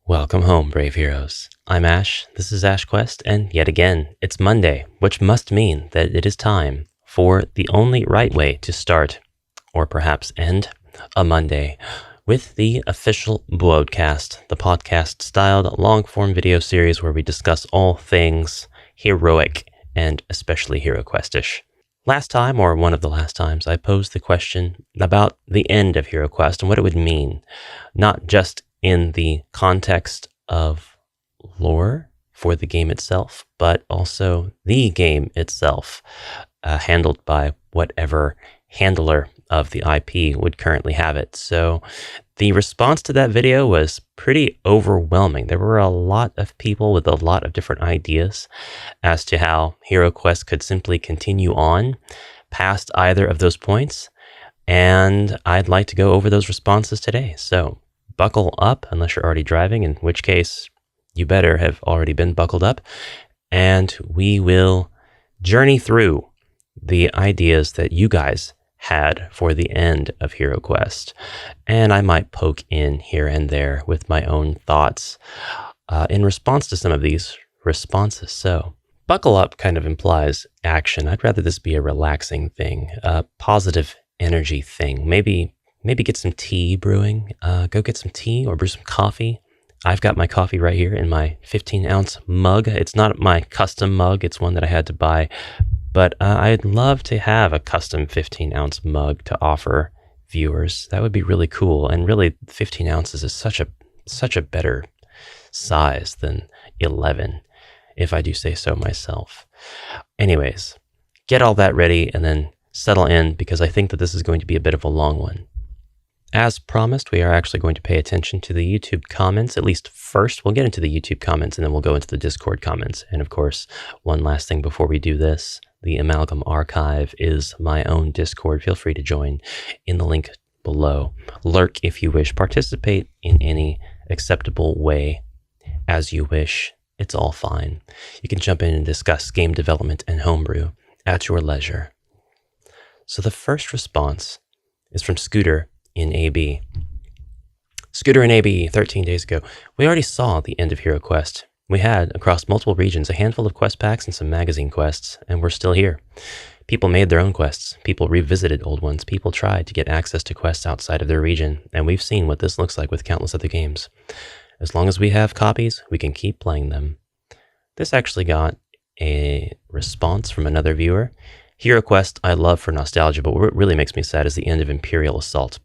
Welcome home, brave heroes. I'm Ash, this is HeroQuest, and yet again, it's Monday, which must mean that it is time for the only right way to start, or perhaps end, a Monday with the official BwodeCast, the podcast-styled long-form video series where we discuss all things heroic and especially HeroQuest-ish. Last time, or one of the last times, I posed the question about the end of HeroQuest and what it would mean, not just in the context of lore for the game itself, but also the game itself, handled by whatever handler of the IP would currently have it. So the response to that video was pretty overwhelming. There were a lot of people with a lot of different ideas as to how HeroQuest could simply continue on past either of those points, and I'd like to go over those responses today. So buckle up unless you're already driving, in which case you better have already been buckled up, and we will journey through the ideas that you guys had for the end of HeroQuest, and I might poke in here and there with my own thoughts in response to some of these responses. So buckle up kind of implies action. I'd rather this be a relaxing thing, a positive energy thing. Maybe get some tea brewing. Go get some tea or brew some coffee. I've got my coffee right here in my 15-ounce mug. It's not my custom mug. It's one that I had to buy. But I'd love to have a custom 15-ounce mug to offer viewers. That would be really cool. And really, 15 ounces is such a better size than 11, if I do say so myself. Anyways, get all that ready and then settle in, because I think that this is going to be a bit of a long one. As promised, we are actually going to pay attention to the YouTube comments, at least first. We'll get into the YouTube comments, and then we'll go into the Discord comments. And of course, one last thing before we do this, the Amalgam Archive is my own Discord. Feel free to join in the link below. Lurk if you wish. Participate in any acceptable way as you wish. It's all fine. You can jump in and discuss game development and homebrew at your leisure. So the first response is from Scooter in AB. Scooter in AB, 13 days ago. We already saw the end of HeroQuest. We had, across multiple regions, a handful of quest packs and some magazine quests, and we're still here. People made their own quests. People revisited old ones. People tried to get access to quests outside of their region, and we've seen what this looks like with countless other games. As long as we have copies, we can keep playing them. This actually got a response from another viewer. HeroQuest I love for nostalgia, but what really makes me sad is the end of Imperial Assault.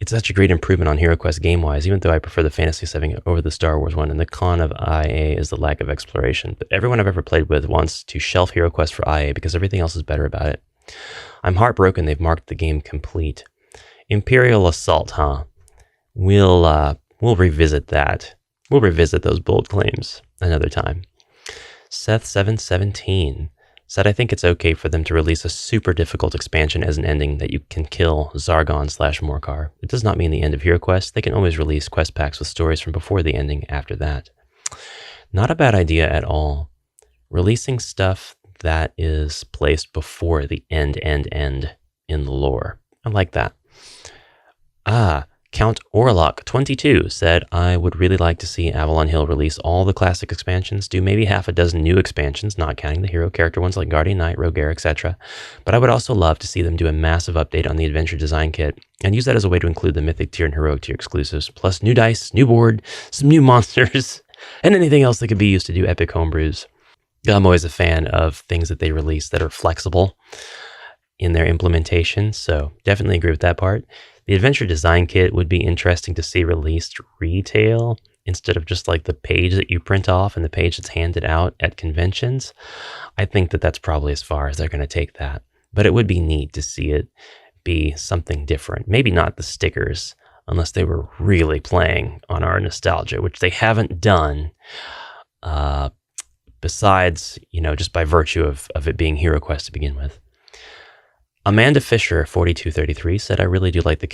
It's such a great improvement on HeroQuest game-wise, even though I prefer the Fantasy 7 over the Star Wars one, and the con of IA is the lack of exploration. But everyone I've ever played with wants to shelf HeroQuest for IA because everything else is better about it. I'm heartbroken they've marked the game complete. Imperial Assault, huh? We'll revisit that. We'll revisit those bold claims another time. Seth717 said, I think it's okay for them to release a super difficult expansion as an ending that you can kill Zargon/Morcar. It does not mean the end of HeroQuest. They can always release quest packs with stories from before the ending after that. Not a bad idea at all. Releasing stuff that is placed before the end in the lore. I like that. Count Orlok 22 said, I would really like to see Avalon Hill release all the classic expansions, do maybe half a dozen new expansions, not counting the hero character ones like Guardian Knight, Rogaire, etc. But I would also love to see them do a massive update on the Adventure Design Kit, and use that as a way to include the Mythic Tier and Heroic Tier exclusives, plus new dice, new board, some new monsters, and anything else that could be used to do epic homebrews. I'm always a fan of things that they release that are flexible in their implementation, so definitely agree with that part. The Adventure Design Kit would be interesting to see released retail instead of just like the page that you print off and the page that's handed out at conventions. I think that that's probably as far as they're going to take that. But it would be neat to see it be something different. Maybe not the stickers, unless they were really playing on our nostalgia, which they haven't done, besides, just by virtue of it being HeroQuest to begin with. Amanda Fisher, 4233, said, I really do like the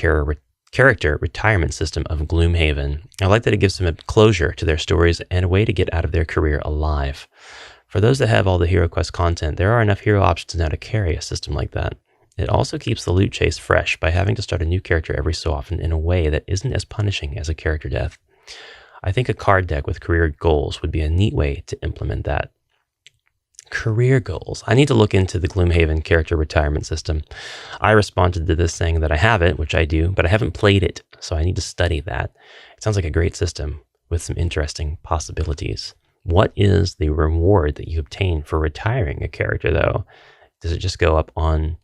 character retirement system of Gloomhaven. I like that it gives them a closure to their stories and a way to get out of their career alive. For those that have all the HeroQuest content, there are enough hero options now to carry a system like that. It also keeps the loot chase fresh by having to start a new character every so often in a way that isn't as punishing as a character death. I think a card deck with career goals would be a neat way to implement that. Career goals. I need to look into the Gloomhaven character retirement system. I responded to this saying that I have it, which I do, but I haven't played it, so I need to study that. It sounds like a great system with some interesting possibilities. What is the reward that you obtain for retiring a character, though? Does it just go up on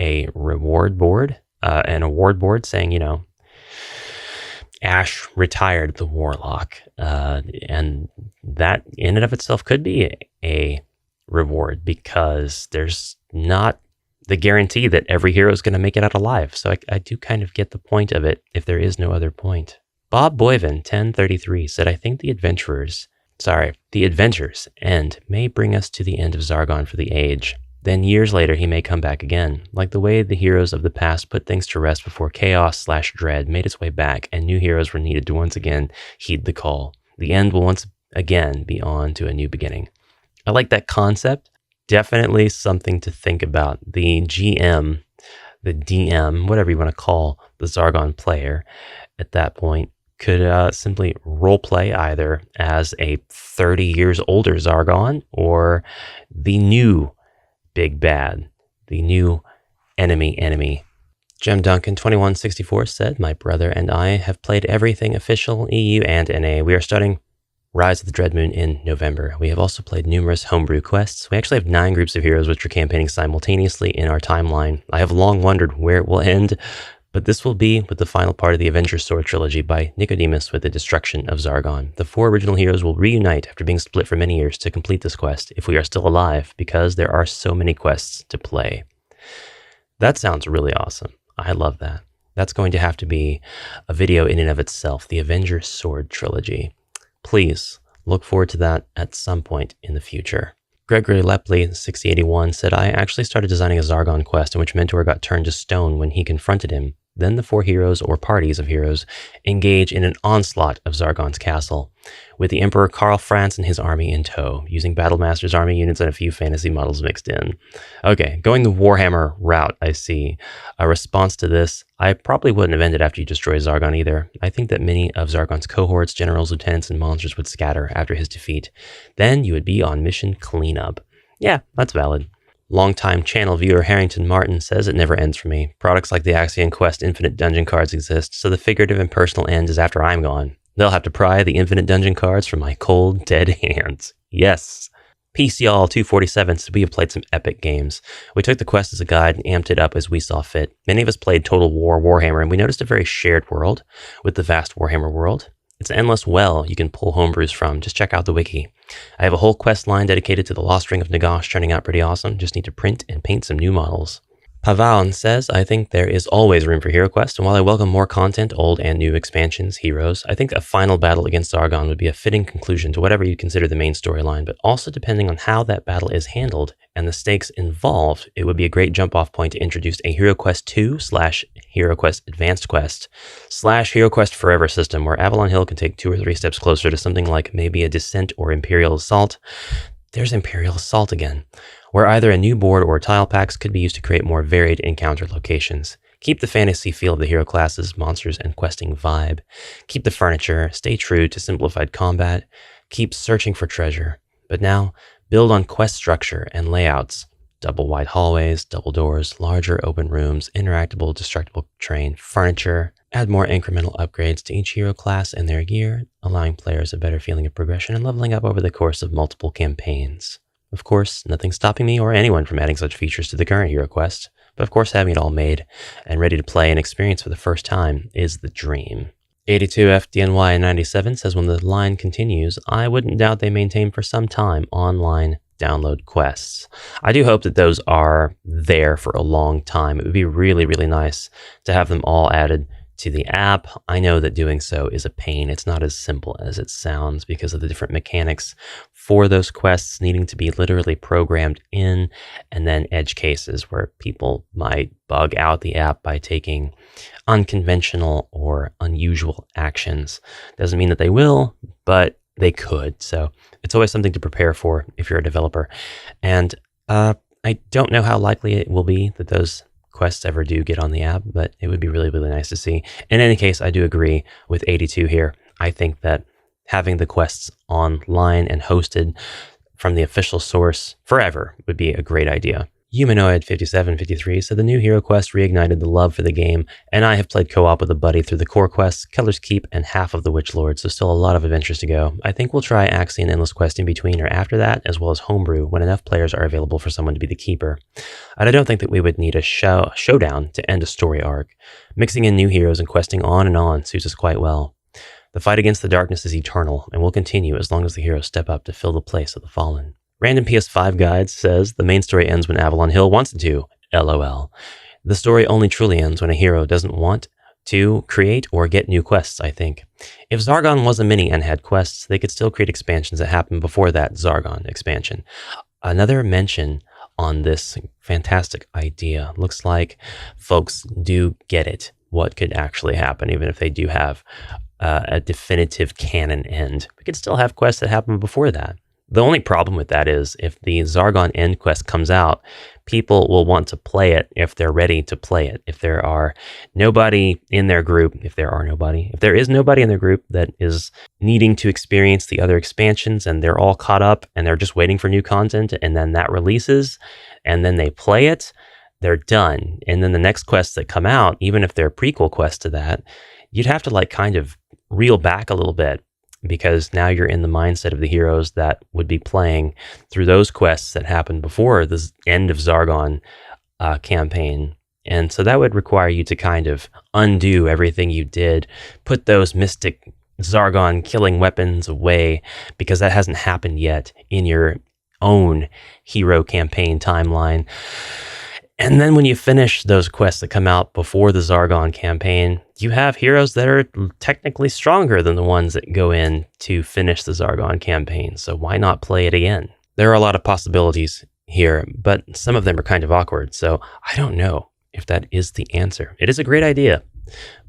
a reward board, an award board saying, Ash retired the Warlock, and that in and of itself could be a reward, because there's not the guarantee that every hero is going to make it out alive. So I do kind of get the point of it if there is no other point. Bob Boyven 1033 said, I think the adventures end may bring us to the end of Zargon for the age. Then years later, he may come back again, like the way the heroes of the past put things to rest before chaos/dread made its way back and new heroes were needed to once again heed the call. The end will once again be on to a new beginning. I like that concept. Definitely something to think about. The GM, the DM, whatever you want to call the Zargon player at that point, could simply roleplay either as a 30 years older Zargon or the new big bad, the new enemy. Jem Duncan 2164 said, my brother and I have played everything official, EU and NA. We are starting Rise of the Dreadmoon in November. We have also played numerous homebrew quests. We actually have 9 groups of heroes which are campaigning simultaneously in our timeline. I have long wondered where it will end, but this will be with the final part of the Avengers Sword trilogy by Nicodemus with the destruction of Zargon. The 4 original heroes will reunite after being split for many years to complete this quest, if we are still alive, because there are so many quests to play. That sounds really awesome. I love that. That's going to have to be a video in and of itself, the Avengers Sword trilogy. Please look forward to that at some point in the future. Gregory Lepley, 6081, said, I actually started designing a Zargon quest in which Mentor got turned to stone when he confronted him. Then the 4 heroes, or parties of heroes, engage in an onslaught of Zargon's castle, with the Emperor Karl Franz and his army in tow, using Battlemaster's army units and a few fantasy models mixed in. Okay, going the Warhammer route, I see. A response to this, I probably wouldn't have ended after you destroy Zargon either. I think that many of Zargon's cohorts, generals, lieutenants, and monsters would scatter after his defeat. Then you would be on mission cleanup. Yeah, that's valid. Longtime channel viewer Harrington Martin says it never ends for me. Products like the Axion Quest Infinite Dungeon cards exist, so the figurative and personal end is after I'm gone. They'll have to pry the Infinite Dungeon cards from my cold, dead hands. Yes. PCall 247 said we have played some epic games. We took the quest as a guide and amped it up as we saw fit. Many of us played Total War Warhammer, and we noticed a very shared world with the vast Warhammer world. It's an endless well you can pull homebrews from. Just check out the wiki. I have a whole quest line dedicated to the Lost Ring of Nagash, turning out pretty awesome. Just need to print and paint some new models. Pavan says, I think there is always room for HeroQuest, and while I welcome more content, old and new expansions, heroes, I think a final battle against Zargon would be a fitting conclusion to whatever you consider the main storyline, but also depending on how that battle is handled and the stakes involved, it would be a great jump-off point to introduce a HeroQuest 2 / HeroQuest Advanced Quest / HeroQuest Forever system, where Avalon Hill can take 2 or 3 steps closer to something like maybe a Descent or Imperial Assault. There's Imperial Assault again, where either a new board or tile packs could be used to create more varied encounter locations. Keep the fantasy feel of the hero classes, monsters, and questing vibe. Keep the furniture, stay true to simplified combat, keep searching for treasure. But now, build on quest structure and layouts. Double wide hallways, double doors, larger open rooms, interactable, destructible terrain, furniture. Add more incremental upgrades to each hero class and their gear, allowing players a better feeling of progression and leveling up over the course of multiple campaigns. Of course, nothing's stopping me or anyone from adding such features to the current HeroQuest, but of course having it all made and ready to play and experience for the first time is the dream. 82FDNY97 says when the line continues, I wouldn't doubt they maintain for some time online download quests. I do hope that those are there for a long time. It would be really, really nice to have them all added to the app. I know that doing so is a pain. It's not as simple as it sounds because of the different mechanics for those quests needing to be literally programmed in, and then edge cases where people might bug out the app by taking unconventional or unusual actions. Doesn't mean that they will, but they could. So it's always something to prepare for if you're a developer. And I don't know how likely it will be that those quests ever do get on the app, but it would be really, really nice to see. In any case, I do agree with 82 here. I think that having the quests online and hosted from the official source forever would be a great idea. Humanoid5753 said the new HeroQuest reignited the love for the game, and I have played co-op with a buddy through the core quests, Keller's Keep, and half of the Witch Lord, so still a lot of adventures to go. I think we'll try Axie and Endless Quest in between or after that, as well as Homebrew when enough players are available for someone to be the keeper. And I don't think that we would need a showdown to end a story arc. Mixing in new heroes and questing on suits us quite well. The fight against the darkness is eternal and will continue as long as the heroes step up to fill the place of the fallen. Random PS5 Guides says the main story ends when Avalon Hill wants it to. LOL. The story only truly ends when a hero doesn't want to create or get new quests, I think. If Zargon was a mini and had quests, they could still create expansions that happened before that Zargon expansion. Another mention on this fantastic idea. Looks like folks do get it, what could actually happen, even if they do have a definitive canon end. We could still have quests that happen before that. The only problem with that is if the Zargon end quest comes out, people will want to play it if they're ready to play it. If there are nobody in their group, if there is nobody in their group that is needing to experience the other expansions and they're all caught up and they're just waiting for new content and then that releases and then they play it, they're done. And then the next quests that come out, even if they're prequel quests to that, you'd have to kind of reel back a little bit, because now you're in the mindset of the heroes that would be playing through those quests that happened before the end of Zargon campaign. And so that would require you to kind of undo everything you did, put those mystic Zargon killing weapons away, because that hasn't happened yet in your own hero campaign timeline. And then when you finish those quests that come out before the Zargon campaign, you have heroes that are technically stronger than the ones that go in to finish the Zargon campaign. So why not play it again? There are a lot of possibilities here, but some of them are kind of awkward. So I don't know if that is the answer. It is a great idea,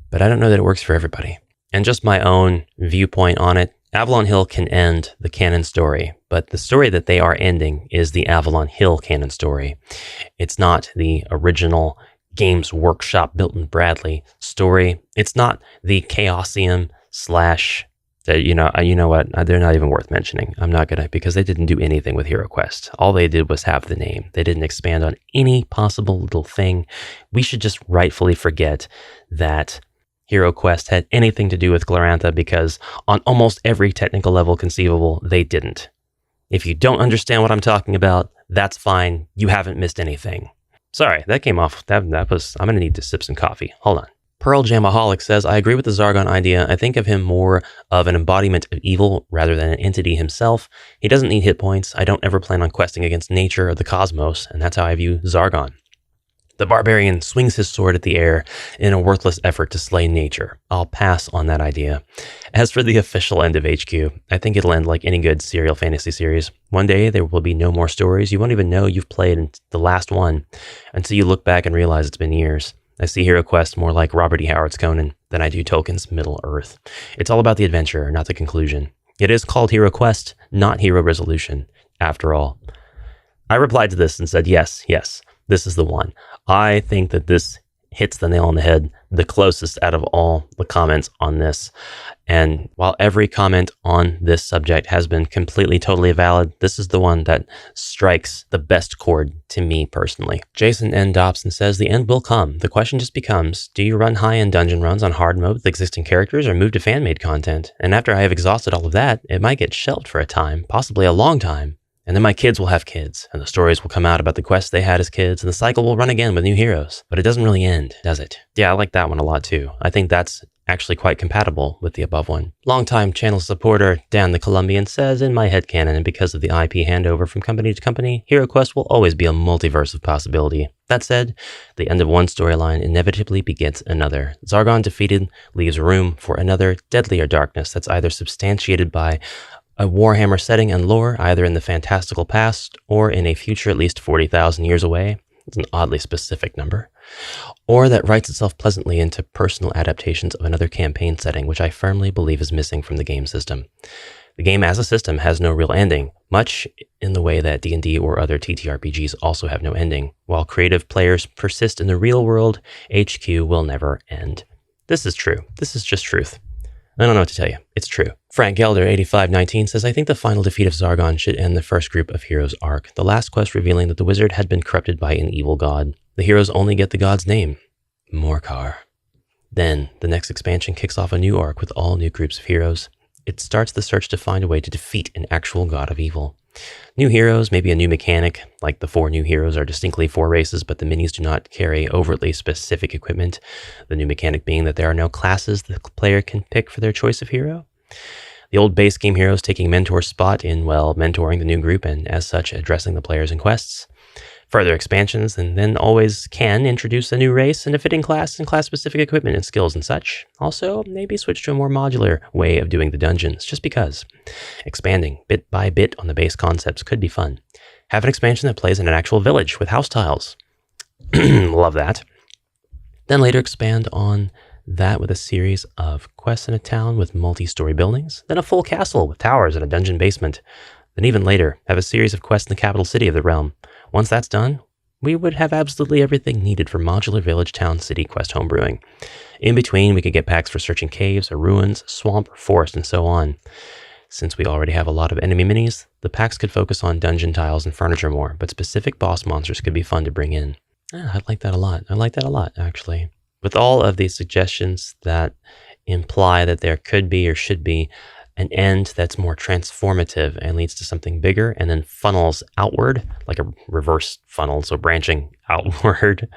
but I don't know that it works for everybody. And just my own viewpoint on it, Avalon Hill can end the canon story, but the story that they are ending is the Avalon Hill canon story. It's not the original Games Workshop Milton Bradley story. It's not the Chaosium / you know what? They're not even worth mentioning. I'm not gonna, because they didn't do anything with HeroQuest. All they did was have the name. They didn't expand on any possible little thing. We should just rightfully forget that HeroQuest had anything to do with Glorantha, because on almost every technical level conceivable, they didn't. If you don't understand what I'm talking about, that's fine. You haven't missed anything. Sorry, that came off. That was. I'm going to need to sip some coffee. Hold on. Pearl Jamaholic says, I agree with the Zargon idea. I think of him more of an embodiment of evil rather than an entity himself. He doesn't need hit points. I don't ever plan on questing against nature or the cosmos, and that's how I view Zargon. The barbarian swings his sword at the air in a worthless effort to slay nature. I'll pass on that idea. As for the official end of HQ, I think it'll end like any good serial fantasy series. One day, there will be no more stories. You won't even know you've played the last one until you look back and realize it's been years. I see HeroQuest more like Robert E. Howard's Conan than I do Tolkien's Middle Earth. It's all about the adventure, not the conclusion. It is called HeroQuest, not Hero Resolution, after all. I replied to this and said, yes, this is the one. I think that this hits the nail on the head, the closest out of all the comments on this. And while every comment on this subject has been completely, totally valid, this is the one that strikes the best chord to me personally. Jason N. Dobson says, the end will come. The question just becomes, do you run high-end dungeon runs on hard mode with existing characters or move to fan-made content? And after I have exhausted all of that, it might get shelved for a time, possibly a long time. And then my kids will have kids, and the stories will come out about the quests they had as kids, and the cycle will run again with new heroes. But it doesn't really end, does it? Yeah, I like that one a lot too. I think that's actually quite compatible with the above one. Longtime channel supporter Dan the Colombian says, in my headcanon, and because of the IP handover from company to company, HeroQuest will always be a multiverse of possibility. That said, the end of one storyline inevitably begets another. Zargon defeated leaves room for another deadlier darkness that's either substantiated by a Warhammer setting and lore, either in the fantastical past or in a future at least 40,000 years away. It's an oddly specific number. Or that writes itself pleasantly into personal adaptations of another campaign setting, which I firmly believe is missing from the game system. The game as a system has no real ending, much in the way that D&D or other TTRPGs also have no ending. While creative players persist in the real world, HQ will never end. This is true. This is just truth. I don't know what to tell you. It's true. Frank Gelder, 8519, says, I think the final defeat of Zargon should end the first group of heroes arc. The last quest revealing that the wizard had been corrupted by an evil god. The heroes only get the god's name, Morcar. Then, the next expansion kicks off a new arc with all new groups of heroes. It starts the search to find a way to defeat an actual god of evil. New heroes, maybe a new mechanic, like the 4 new heroes are distinctly 4 races, but the minis do not carry overtly specific equipment. The new mechanic being that there are no classes the player can pick for their choice of hero. The old base game heroes taking mentor's spot in, mentoring the new group and as such addressing the players in quests. Further expansions, and then always can introduce a new race and a fitting class and class-specific equipment and skills and such. Also, maybe switch to a more modular way of doing the dungeons, just because. Expanding bit by bit on the base concepts could be fun. Have an expansion that plays in an actual village with house tiles. Love that. Then later expand on that with a series of quests in a town with multi-story buildings, then a full castle with towers and a dungeon basement. Then even later, have a series of quests in the capital city of the realm. Once that's done, we would have absolutely everything needed for modular village, town, city, quest homebrewing. In between, we could get packs for searching caves or ruins, swamp or forest, and so on. Since we already have a lot of enemy minis, the packs could focus on dungeon tiles and furniture more, but specific boss monsters could be fun to bring in. I like that a lot. Actually. With all of these suggestions that imply that there could be or should be an end that's more transformative and leads to something bigger and then funnels outward, like a reverse funnel, so branching outward.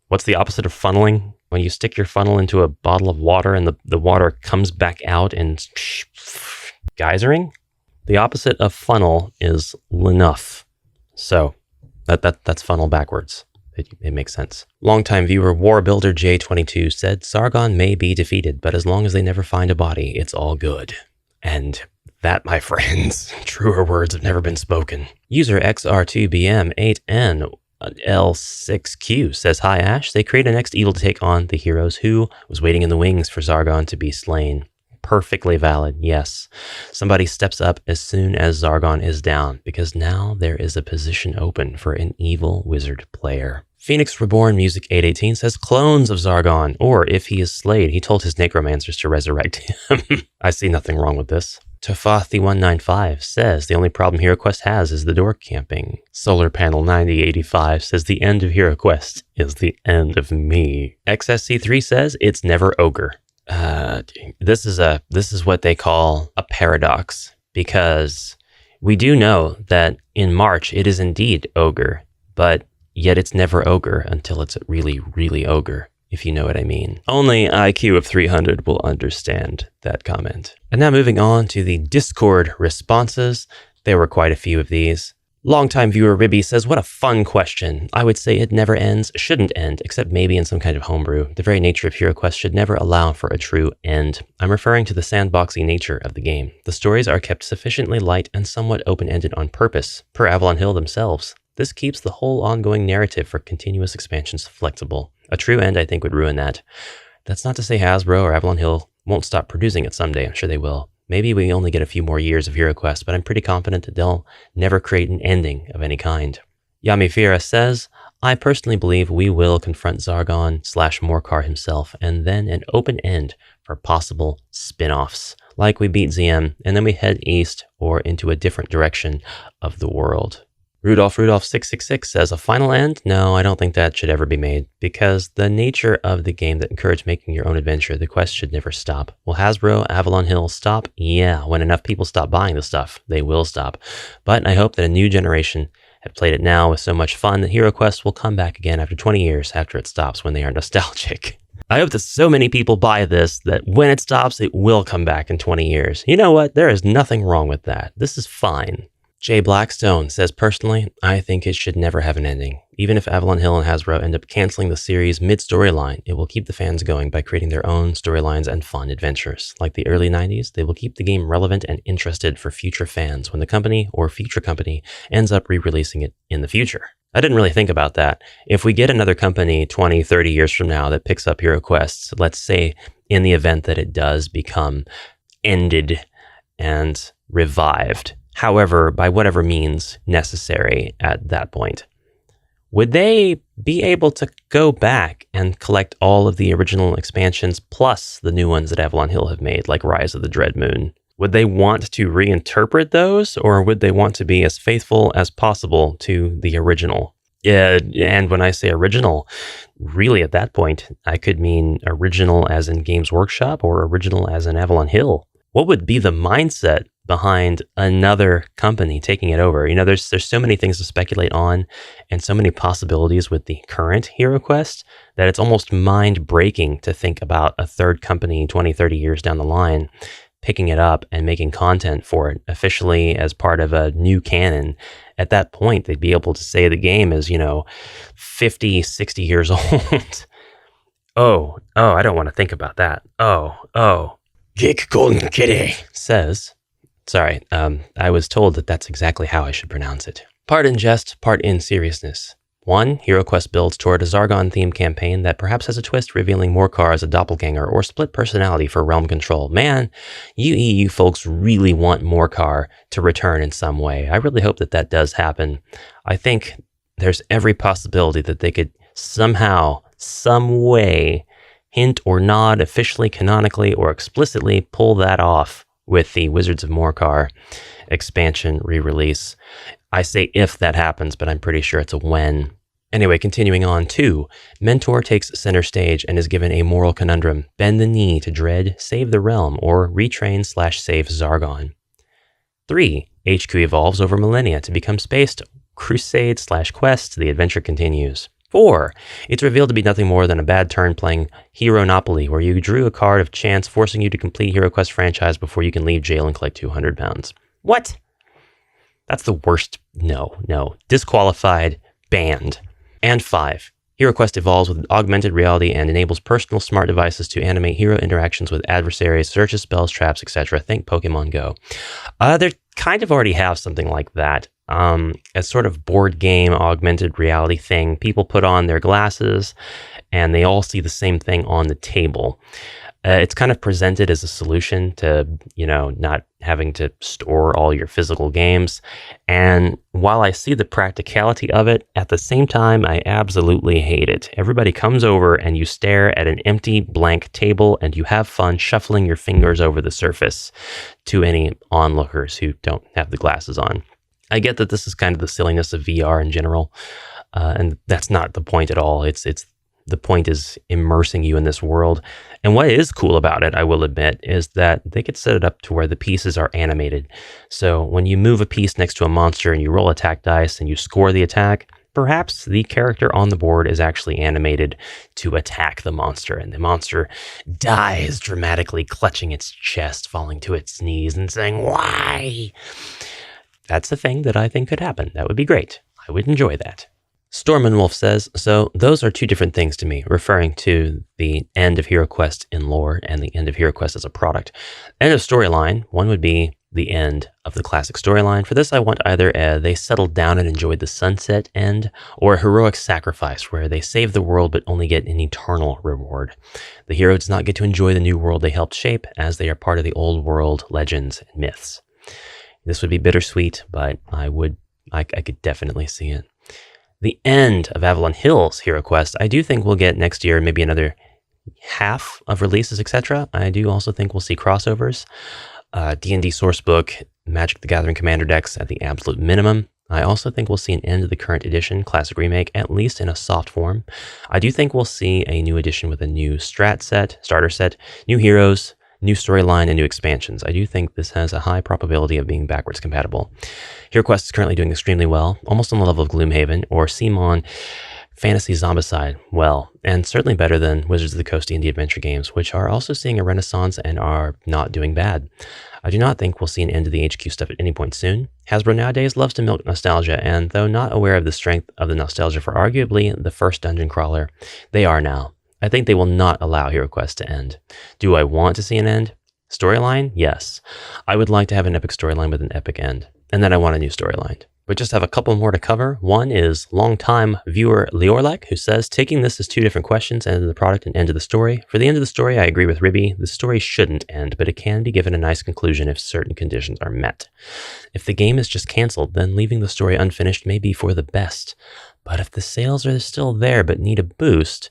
What's the opposite of funneling? When you stick your funnel into a bottle of water and the water comes back out and geysering? The opposite of funnel is enough. So that's funnel backwards. It makes sense. Longtime viewer Warbuilder J22 said, Sargon may be defeated, but as long as they never find a body, it's all good. And that, my friends, truer words have never been spoken. User XR2BM8NL6Q says, Hi Ash, they create a next evil to take on the heroes who was waiting in the wings for Zargon to be slain. Perfectly valid, yes. Somebody steps up as soon as Zargon is down, because now there is a position open for an evil wizard player. Phoenix Reborn Music 818 says clones of Zargon, or if he is slayed, he told his necromancers to resurrect him. I see nothing wrong with this. Tofathi195 says the only problem HeroQuest has is the door camping. Solar Panel 9085 says the end of HeroQuest is the end of me. XSC3 says it's never ogre. This is what they call a paradox, because we do know that in March it is indeed ogre, but yet it's never ogre until it's really, really ogre, if you know what I mean. Only IQ of 300 will understand that comment. And now moving on to the Discord responses. There were quite a few of these. Longtime viewer Ribby says, what a fun question. I would say it never ends, shouldn't end, except maybe in some kind of homebrew. The very nature of HeroQuest should never allow for a true end. I'm referring to the sandboxy nature of the game. The stories are kept sufficiently light and somewhat open-ended on purpose, per Avalon Hill themselves. This keeps the whole ongoing narrative for continuous expansions flexible. A true end, I think, would ruin that. That's not to say Hasbro or Avalon Hill won't stop producing it someday. I'm sure they will. Maybe we only get a few more years of HeroQuest, but I'm pretty confident that they'll never create an ending of any kind. Yamifira says, I personally believe we will confront Zargon/Morcar himself, and then an open end for possible spin-offs, like we beat ZM, and then we head east or into a different direction of the world. Rudolph666 says, a final end? No, I don't think that should ever be made, because the nature of the game that encouraged making your own adventure, the quest should never stop. Will Hasbro, Avalon Hill stop? Yeah, when enough people stop buying the stuff, they will stop. But I hope that a new generation have played it now with so much fun that HeroQuest will come back again after 20 years after it stops when they are nostalgic. I hope that so many people buy this that when it stops, it will come back in 20 years. You know what? There is nothing wrong with that. This is fine. Jay Blackstone says, personally, I think it should never have an ending. Even if Avalon Hill and Hasbro end up canceling the series mid-storyline, it will keep the fans going by creating their own storylines and fun adventures. Like the early 90s, they will keep the game relevant and interested for future fans when the company or future company ends up re-releasing it in the future. I didn't really think about that. If we get another company 20, 30 years from now that picks up HeroQuest, let's say in the event that it does become ended and revived, however, by whatever means necessary at that point, would they be able to go back and collect all of the original expansions plus the new ones that Avalon Hill have made, like Rise of the Dread Moon? Would they want to reinterpret those, or would they want to be as faithful as possible to the original? Yeah, and when I say original, really at that point, I could mean original as in Games Workshop or original as in Avalon Hill. What would be the mindset behind another company taking it over? There's so many things to speculate on and so many possibilities with the current HeroQuest that it's almost mind-breaking to think about a third company 20, 30 years down the line picking it up and making content for it officially as part of a new canon. At that point, they'd be able to say the game is, 50, 60 years old. Oh, I don't want to think about that. Oh. Jake Golden Kitty says, sorry, I was told that that's exactly how I should pronounce it. Part in jest, part in seriousness. 1. HeroQuest builds toward a Zargon-themed campaign that perhaps has a twist revealing Morcar as a doppelganger or split personality for realm control. Man, you EU folks really want Morcar to return in some way. I really hope that does happen. I think there's every possibility that they could somehow, some way, hint or nod officially, canonically, or explicitly pull that off with the Wizards of Morcar expansion re-release. I say if that happens, but I'm pretty sure it's a when. Anyway, continuing on. 2. Mentor takes center stage and is given a moral conundrum. Bend the knee to dread, save the realm, or retrain/save Zargon. 3. HQ evolves over millennia to become spaced crusade/quest. The adventure continues. 4. It's revealed to be nothing more than a bad turn playing Heronopoly, where you drew a card of chance forcing you to complete HeroQuest franchise before you can leave jail and collect 200 pounds. What? That's the worst. No. Disqualified. Banned. And 5. HeroQuest evolves with augmented reality and enables personal smart devices to animate hero interactions with adversaries, searches, spells, traps, etc. Think Pokemon Go. They kind of already have something like that. A sort of board game augmented reality thing. People put on their glasses and they all see the same thing on the table. It's kind of presented as a solution to, not having to store all your physical games. And while I see the practicality of it, at the same time, I absolutely hate it. Everybody comes over and you stare at an empty, blank table and you have fun shuffling your fingers over the surface to any onlookers who don't have the glasses on. I get that this is kind of the silliness of VR in general, and that's not the point at all. It's the point is immersing you in this world. And what is cool about it, I will admit, is that they could set it up to where the pieces are animated. So when you move a piece next to a monster and you roll attack dice and you score the attack, perhaps the character on the board is actually animated to attack the monster, and the monster dies dramatically, clutching its chest, falling to its knees and saying, "Why?" That's a thing that I think could happen. That would be great. I would enjoy that. Stormenwolf says, so those are two different things to me, referring to the end of HeroQuest in lore and the end of HeroQuest as a product. End of storyline, one would be the end of the classic storyline. For this, I want either they settled down and enjoyed the sunset end, or a heroic sacrifice where they save the world but only get an eternal reward. The hero does not get to enjoy the new world they helped shape, as they are part of the old world legends and myths. This would be bittersweet, but I could definitely see it. The end of Avalon Hill's HeroQuest, I do think we'll get next year, maybe another half of releases, etc. I do also think we'll see crossovers. D&D Sourcebook, Magic the Gathering Commander decks at the absolute minimum. I also think we'll see an end of the current edition, Classic Remake, at least in a soft form. I do think we'll see a new edition with a new starter set, new heroes, new storyline, and new expansions. I do think this has a high probability of being backwards compatible. HeroQuest is currently doing extremely well, almost on the level of Gloomhaven or Simon Fantasy Zombicide, and certainly better than Wizards of the Coast D&D adventure games, which are also seeing a renaissance and are not doing bad. I do not think we'll see an end to the HQ stuff at any point soon. Hasbro nowadays loves to milk nostalgia, and though not aware of the strength of the nostalgia for arguably the first dungeon crawler, they are now. I think they will not allow HeroQuest to end. Do I want to see an end? Storyline? Yes. I would like to have an epic storyline with an epic end. And then I want a new storyline. But just have a couple more to cover. One is longtime viewer Liorlek, who says, taking this as two different questions, end of the product and end of the story. For the end of the story, I agree with Ribby. The story shouldn't end, but it can be given a nice conclusion if certain conditions are met. If the game is just canceled, then leaving the story unfinished may be for the best. But if the sales are still there but need a boost,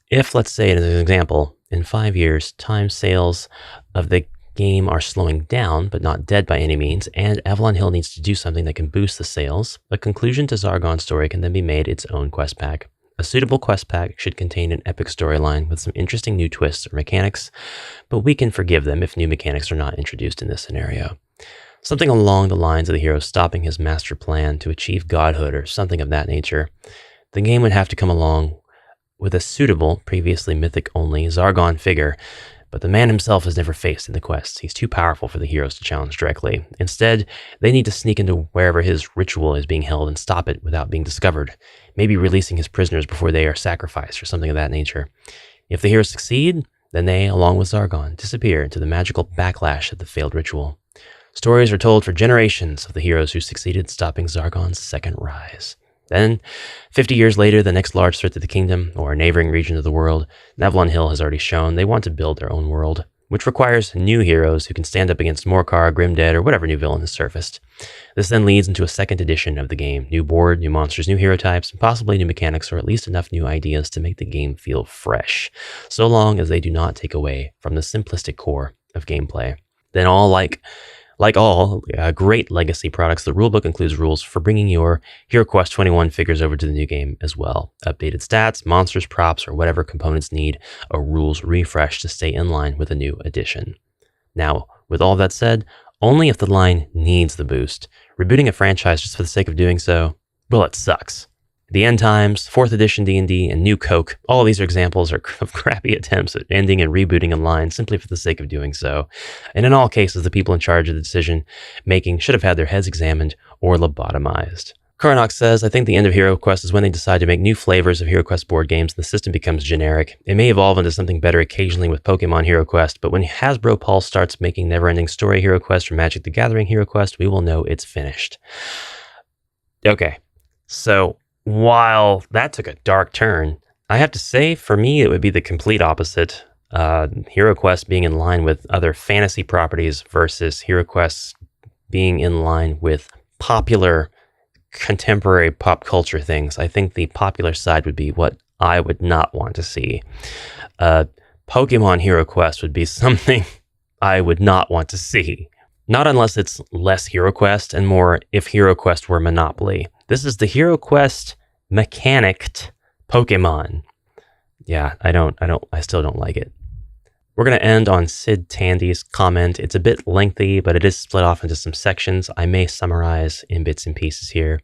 if, let's say, as an example, in 5 years, time sales of the game are slowing down, but not dead by any means, and Avalon Hill needs to do something that can boost the sales, a conclusion to Zargon's story can then be made its own quest pack. A suitable quest pack should contain an epic storyline with some interesting new twists or mechanics, but we can forgive them if new mechanics are not introduced in this scenario. Something along the lines of the hero stopping his master plan to achieve godhood or something of that nature. The game would have to come along with a suitable, previously mythic-only Zargon figure, but the man himself is never faced in the quest. He's too powerful for the heroes to challenge directly. Instead, they need to sneak into wherever his ritual is being held and stop it without being discovered, maybe releasing his prisoners before they are sacrificed or something of that nature. If the heroes succeed, then they, along with Zargon, disappear into the magical backlash of the failed ritual. Stories are told for generations of the heroes who succeeded stopping Zargon's second rise. Then, 50 years later, the next large threat to the kingdom, or a neighboring region of the world, Avalon Hill has already shown they want to build their own world, which requires new heroes who can stand up against Morcar, Grimdead, or whatever new villain has surfaced. This then leads into a second edition of the game, new board, new monsters, new hero types, and possibly new mechanics, or at least enough new ideas to make the game feel fresh, so long as they do not take away from the simplistic core of gameplay. Then Like all great legacy products, the rulebook includes rules for bringing your HeroQuest 21 figures over to the new game as well. Updated stats, monsters, props, or whatever components need a rules refresh to stay in line with a new edition. Now, with all that said, only if the line needs the boost. Rebooting a franchise just for the sake of doing so, well, it sucks. The End Times, 4th edition D&D, and New Coke, all of these are examples of crappy attempts at ending and rebooting a line simply for the sake of doing so. And in all cases, the people in charge of the decision-making should have had their heads examined or lobotomized. Karnock says, I think the end of HeroQuest is when they decide to make new flavors of HeroQuest board games and the system becomes generic. It may evolve into something better occasionally with Pokemon HeroQuest, but when Hasbro Pulse starts making never-ending story HeroQuest or Magic the Gathering HeroQuest, we will know it's finished. Okay, so while that took a dark turn, I have to say, for me, it would be the complete opposite. HeroQuest being in line with other fantasy properties versus HeroQuest being in line with popular contemporary pop culture things. I think the popular side would be what I would not want to see. Pokemon HeroQuest would be something I would not want to see. Not unless it's less HeroQuest and more if HeroQuest were Monopoly. This is the HeroQuest mechanicked Pokemon. Yeah, I still don't like it. We're going to end on Sid Tandy's comment. It's a bit lengthy, but it is split off into some sections. I may summarize in bits and pieces here.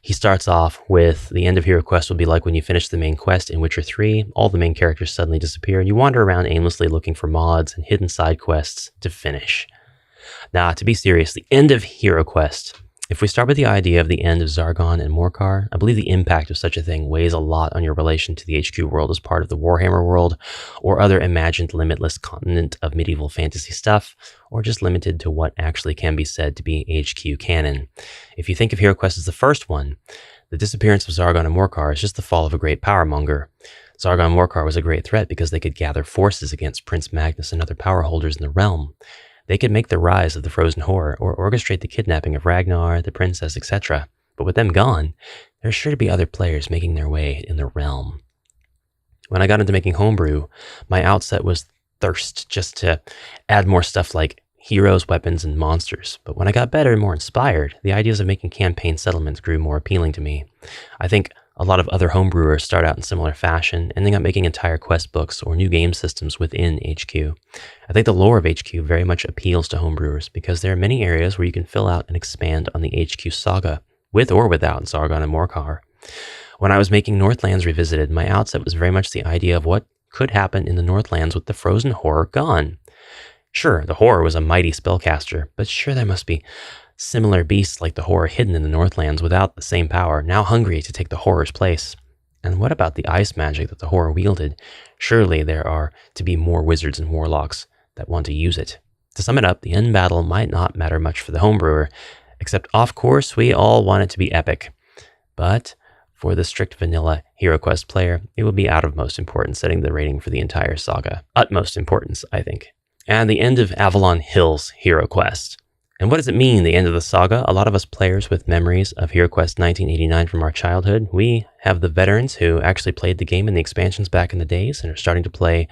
He starts off with, the end of HeroQuest will be like when you finish the main quest in Witcher 3, all the main characters suddenly disappear, and you wander around aimlessly looking for mods and hidden side quests to finish. Now, to be serious, the end of HeroQuest. If we start with the idea of the end of Zargon and Morcar, I believe the impact of such a thing weighs a lot on your relation to the HQ world as part of the Warhammer world, or other imagined limitless continent of medieval fantasy stuff, or just limited to what actually can be said to be HQ canon. If you think of HeroQuest as the first one, the disappearance of Zargon and Morcar is just the fall of a great powermonger. Zargon and Morcar was a great threat because they could gather forces against Prince Magnus and other power holders in the realm. They could make the rise of the frozen horror or orchestrate the kidnapping of Ragnar, the princess, etc. But with them gone, there's sure to be other players making their way in the realm. When I got into making homebrew, my outset was thirst just to add more stuff like heroes, weapons, and monsters. But when I got better and more inspired, the ideas of making campaign settlements grew more appealing to me. I think a lot of other homebrewers start out in similar fashion, ending up making entire quest books or new game systems within HQ. I think the lore of HQ very much appeals to homebrewers because there are many areas where you can fill out and expand on the HQ saga, with or without Zargon and Morcar. When I was making Northlands Revisited, my outset was very much the idea of what could happen in the Northlands with the frozen horror gone. Sure, the horror was a mighty spellcaster, but sure there must be similar beasts like the horror hidden in the Northlands without the same power, now hungry to take the horror's place. And what about the ice magic that the horror wielded? Surely there are to be more wizards and warlocks that want to use it. To sum it up, the end battle might not matter much for the homebrewer, except of course we all want it to be epic. But for the strict vanilla HeroQuest player, it will be out of most importance, setting the rating for the entire saga. Utmost importance, I think. And the end of Avalon Hill's HeroQuest. And what does it mean, the end of the saga? A lot of us players with memories of HeroQuest 1989 from our childhood, we have the veterans who actually played the game in the expansions back in the days and are starting to play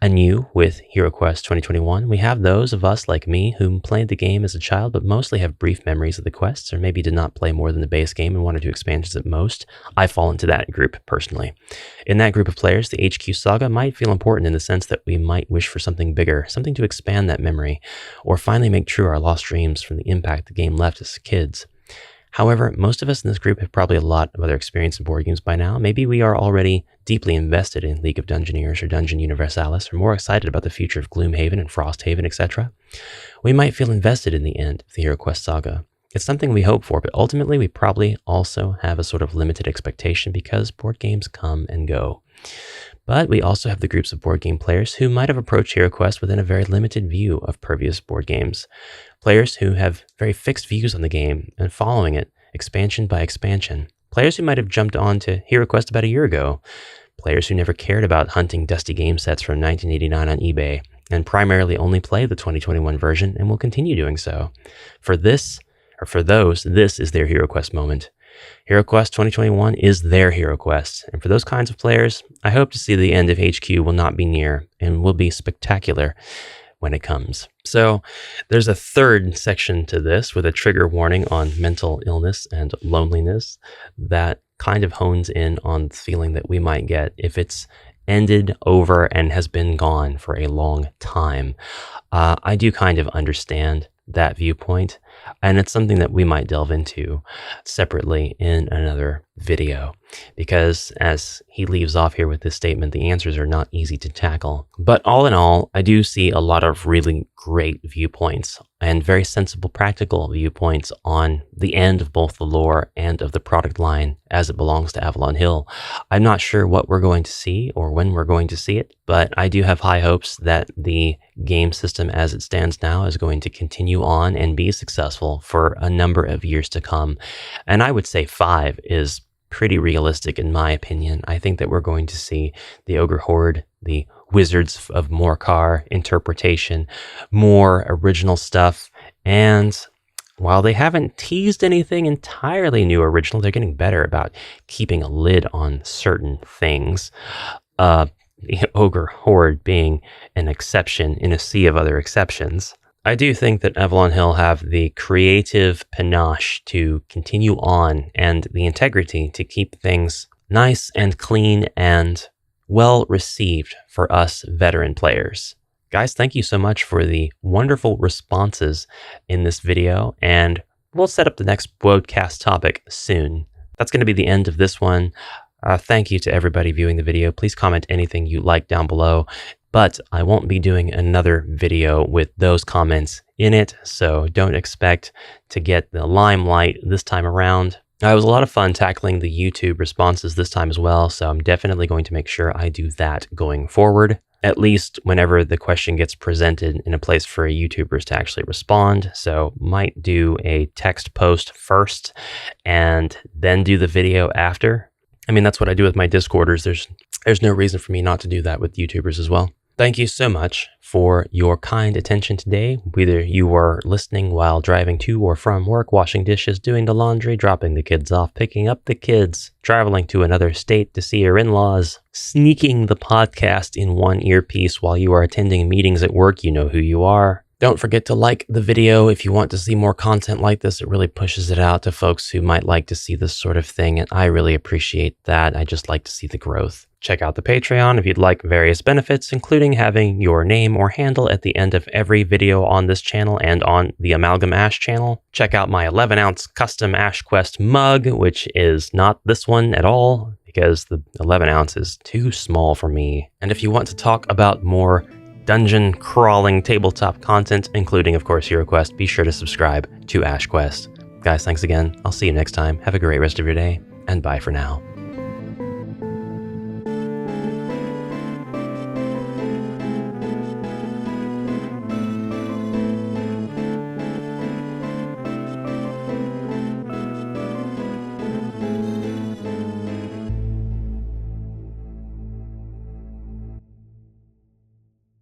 anew with HeroQuest 2021. We have those of us like me who played the game as a child but mostly have brief memories of the quests, or maybe did not play more than the base game and one or two expansions at most. I fall into that group personally. In that group of players, the HQ saga might feel important in the sense that we might wish for something bigger, something to expand that memory, or finally make true our lost dreams from the impact the game left us as kids. However, most of us in this group have probably a lot of other experience in board games by now. Maybe we are already deeply invested in League of Dungeoneers or Dungeon Universalis, or more excited about the future of Gloomhaven and Frosthaven, etc. We might feel invested in the end of the HeroQuest saga. It's something we hope for, but ultimately we probably also have a sort of limited expectation because board games come and go. But we also have the groups of board game players who might have approached HeroQuest within a very limited view of previous board games. Players who have very fixed views on the game and following it expansion by expansion. Players who might have jumped on to HeroQuest about a year ago. Players who never cared about hunting dusty game sets from 1989 on eBay and primarily only play the 2021 version and will continue doing so. For those, this is their HeroQuest moment. HeroQuest 2021 is their HeroQuest, and for those kinds of players, I hope to see the end of HQ will not be near and will be spectacular when it comes. So there's a third section to this with a trigger warning on mental illness and loneliness that kind of hones in on the feeling that we might get if it's ended, over, and has been gone for a long time. I do kind of understand that viewpoint, and it's something that we might delve into separately in another video, because as he leaves off here with this statement, the answers are not easy to tackle. But all in all, I do see a lot of really great viewpoints and very sensible, practical viewpoints on the end of both the lore and of the product line as it belongs to Avalon Hill. I'm not sure what we're going to see or when we're going to see it, but I do have high hopes that the game system as it stands now is going to continue on and be successful for a number of years to come. And I would say 5 is pretty realistic in my opinion. I think that we're going to see the Ogre Horde, the Wizards of Morcar interpretation, more original stuff, and while they haven't teased anything entirely new or original, they're getting better about keeping a lid on certain things. The Ogre Horde being an exception in a sea of other exceptions. I do think that Avalon Hill have the creative panache to continue on and the integrity to keep things nice and clean and well received for us veteran players. Guys, thank you so much for the wonderful responses in this video, and we'll set up the next BwodeCast topic soon. That's going to be the end of this one. Thank you to everybody viewing the video. Please comment anything you like down below. But I won't be doing another video with those comments in it, so don't expect to get the limelight this time around. It was a lot of fun tackling the YouTube responses this time as well, so I'm definitely going to make sure I do that going forward, at least whenever the question gets presented in a place for YouTubers to actually respond. So might do a text post first and then do the video after. I mean, that's what I do with my Discorders. There's no reason for me not to do that with YouTubers as well. Thank you so much for your kind attention today, whether you were listening while driving to or from work, washing dishes, doing the laundry, dropping the kids off, picking up the kids, traveling to another state to see your in-laws, sneaking the podcast in one earpiece while you are attending meetings at work. You know who you are. Don't forget to like the video if you want to see more content like this. It really pushes it out to folks who might like to see this sort of thing, and I really appreciate that. I just like to see the growth. Check out the Patreon if you'd like various benefits, including having your name or handle at the end of every video on this channel and on the Amalgam Ash channel. Check out my 11-ounce custom AshQuest mug, which is not this one at all, because the 11 ounce is too small for me. And if you want to talk about more dungeon crawling tabletop content, including, of course, HeroQuest, be sure to subscribe to AshQuest. Guys, thanks again. I'll see you next time. Have a great rest of your day, and bye for now.